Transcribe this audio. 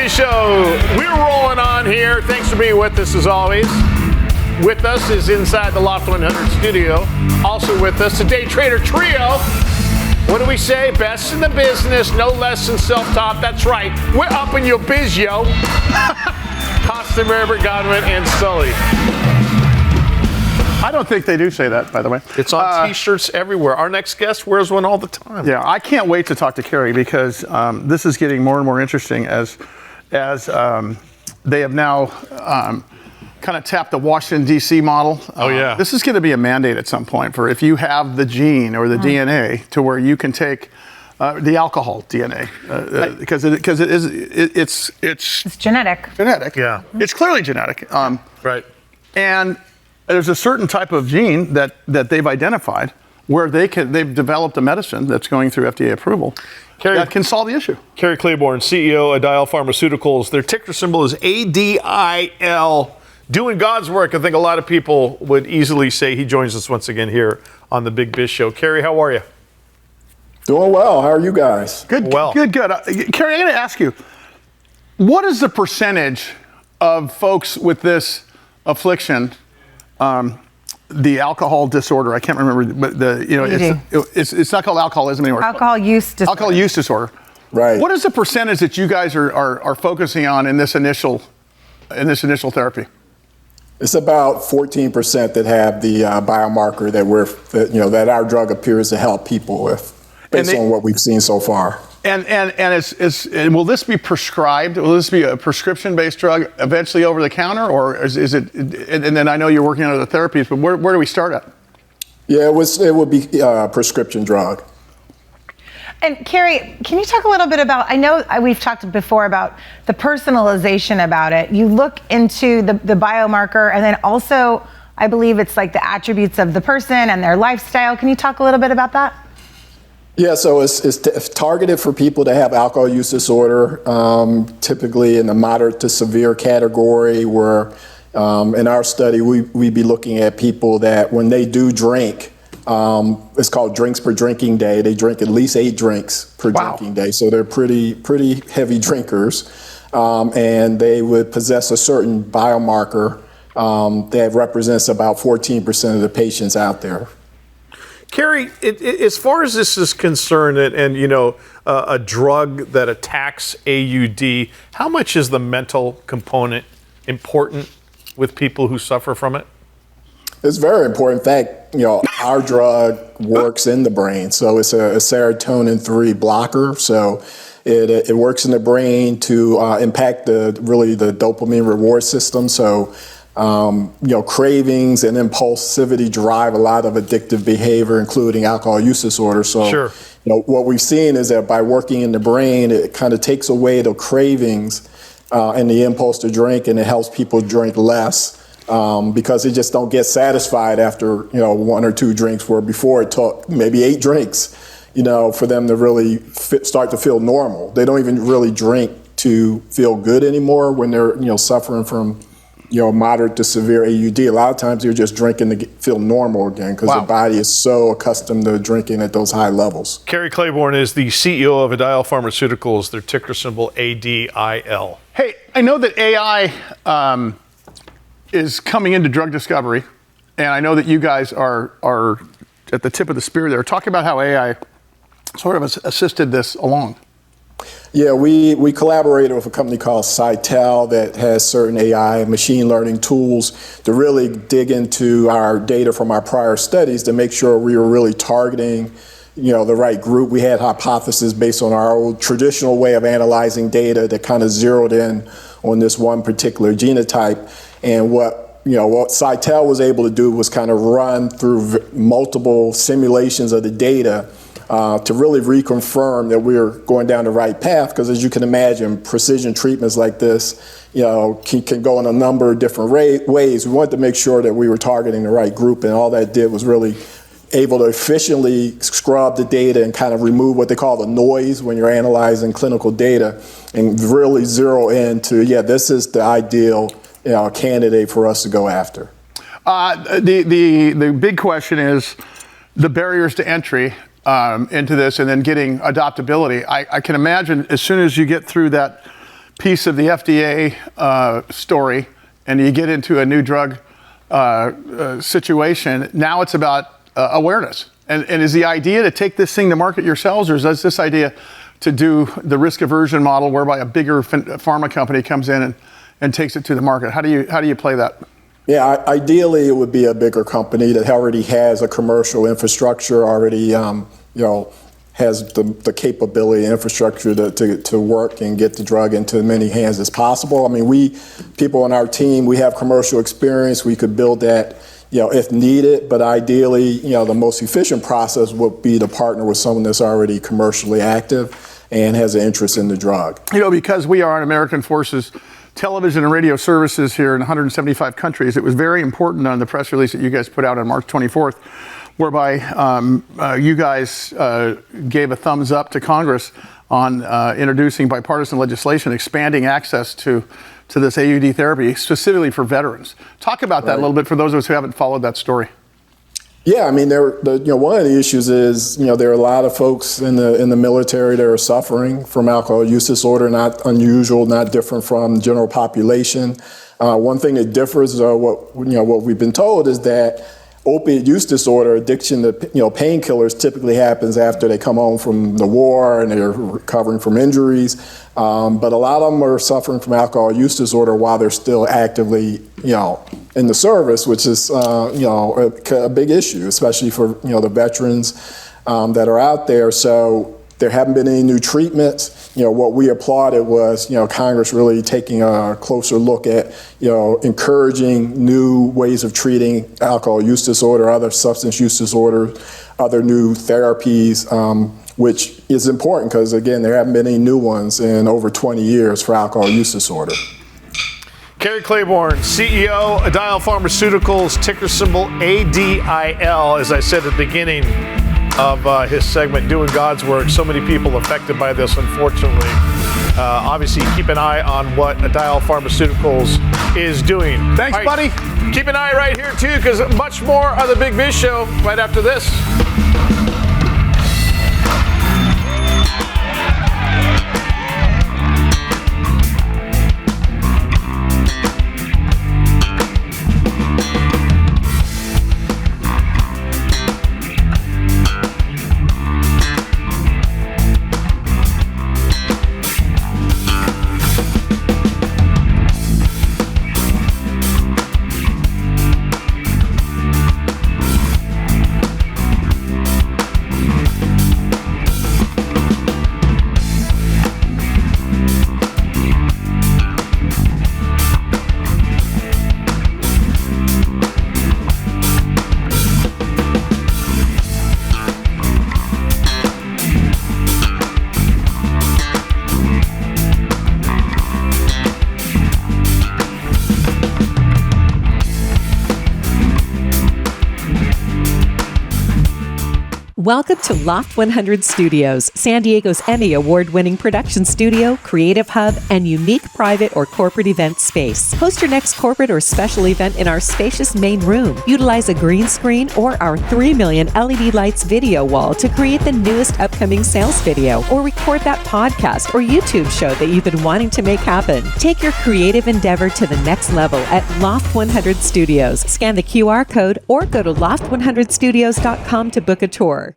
Biz Show. We're rolling on here. Thanks for being with us as always. With us is inside the Loft 100 studio. Also with us, the Day Trader Trio. What do we say? Best in the business, no less than self-taught. That's right. We're up in your biz, yo. Costa, Maribert, Godwin, and Sully. I don't think they do say that, by the way. It's on T-shirts everywhere. Our next guest wears one all the time. Yeah, I can't wait to talk to Cary because this is getting more and more interesting as they have now kind of tapped the Washington, D.C. model. Oh, yeah. This is going to be a mandate at some point for if you have the gene or the DNA to where you can take the alcohol DNA because it's genetic. Genetic. Yeah. It's clearly genetic. Right. And there's a certain type of gene that they've identified where they've developed a medicine that's going through FDA approval that can solve the issue. Cary Claiborne, CEO, Adail Pharmaceuticals. Their ticker symbol is ADIL. Doing God's work. I think a lot of people would easily say he joins us once again here on the Big Biz Show. Cary, how are you? Doing well. How are you guys? Good. Well. Good. Cary, I'm going to ask you, what is the percentage of folks with this affliction, the alcohol disorder? I can't remember, but it's not called alcoholism anymore. Alcohol use disorder. Alcohol use disorder. Right. What is the percentage that you guys are focusing on in this initial therapy? It's about 14% that have the biomarker that our drug appears to help people with, based on what we've seen so far. And will this be prescribed? Will this be a prescription-based drug eventually over the counter, or is it? And then I know you're working on other therapies, but where do we start at? Yeah, it would be a prescription drug. And Cary, can you talk a little bit about, I know we've talked before about the personalization about it. You look into the biomarker and then also, I believe it's like the attributes of the person and their lifestyle. Can you talk a little bit about that? Yeah, so it's targeted for people that have alcohol use disorder, typically in the moderate to severe category, where in our study, we'd be looking at people that when they do drink, it's called drinks per drinking day. They drink at least 8 drinks per drinking day. So they're pretty heavy drinkers. And they would possess a certain biomarker that represents about 14% of the patients out there. Cary, as far as this is concerned, and a drug that attacks AUD, how much is the mental component important with people who suffer from it? It's very important. In fact, our drug works in the brain. So it's a serotonin 3 blocker. So it works in the brain to impact the dopamine reward system. So, cravings and impulsivity drive a lot of addictive behavior, including alcohol use disorder. So, sure. What we've seen is that by working in the brain, it kind of takes away the cravings and the impulse to drink, and it helps people drink less. Because they just don't get satisfied after 1 or 2 drinks, where before it took maybe 8 drinks, for them to really start to feel normal. They don't even really drink to feel good anymore when they're suffering from moderate to severe AUD. A lot of times they're just drinking to feel normal again because their body is so accustomed to drinking at those high levels. Cary Claiborne is the CEO of Adail Pharmaceuticals. Their ticker symbol ADIL. Hey, I know that AI is coming into drug discovery, and I know that you guys are at the tip of the spear there. Talk about how AI sort of assisted this along. Yeah, we collaborated with a company called Adail that has certain AI and machine learning tools to really dig into our data from our prior studies to make sure we were really targeting the right group. We had hypotheses based on our old traditional way of analyzing data that kind of zeroed in on this one particular genotype. And what Adail was able to do was kind of run through multiple simulations of the data to really reconfirm that we were going down the right path. Because as you can imagine, precision treatments like this, can go in a number of different ways. We wanted to make sure that we were targeting the right group, and all that did was really able to efficiently scrub the data and kind of remove what they call the noise when you're analyzing clinical data, and really zero in to, this is the ideal candidate for us to go after. The big question is the barriers to entry into this, and then getting adoptability. I can imagine as soon as you get through that piece of the FDA story and you get into a new drug situation, now it's about awareness. And is the idea to take this thing to market yourselves, or is this idea to do the risk aversion model whereby a bigger pharma company comes in and takes it to the market? How do you play that? Yeah, ideally it would be a bigger company that already has a commercial infrastructure, already has the capability and infrastructure to work and get the drug into as many hands as possible. I mean, people on our team, we have commercial experience. We could build that, if needed, but ideally, the most efficient process would be to partner with someone that's already commercially active and has an interest in the drug. Because we are on American Forces television and radio services here in 175 countries, it was very important on the press release that you guys put out on March 24th, whereby you guys gave a thumbs up to Congress on introducing bipartisan legislation, expanding access to this AUD therapy, specifically for veterans. Talk about that a little bit for those of us who haven't followed that story. Yeah, I mean, one of the issues is, there are a lot of folks in the military that are suffering from alcohol use disorder, not unusual, not different from the general population. One thing that differs, what we've been told, is that opiate use disorder, addiction to painkillers, typically happens after they come home from the war and they're recovering from injuries. But a lot of them are suffering from alcohol use disorder while they're still actively, in the service, which is, a big issue, especially for, the veterans that are out there. So there haven't been any new treatments. What we applauded was, Congress really taking a closer look at, encouraging new ways of treating alcohol use disorder, other substance use disorders, other new therapies, which is important because, again, there haven't been any new ones in over 20 years for alcohol use disorder. Cary Claiborne, CEO, Adail Pharmaceuticals, ticker symbol ADIL, as I said at the beginning of his segment, doing God's work. So many people affected by this, unfortunately. Obviously, keep an eye on what Adail Pharmaceuticals is doing. Thanks, buddy. Keep an eye right here, too, because much more of the Big Biz Show right after this. Welcome to Loft 100 Studios, San Diego's Emmy Award-winning production studio, creative hub, and unique private or corporate event space. Host your next corporate or special event in our spacious main room. Utilize a green screen or our 3 million LED lights video wall to create the newest upcoming sales video, or record that podcast or YouTube show that you've been wanting to make happen. Take your creative endeavor to the next level at Loft 100 Studios. Scan the QR code or go to loft100studios.com to book a tour.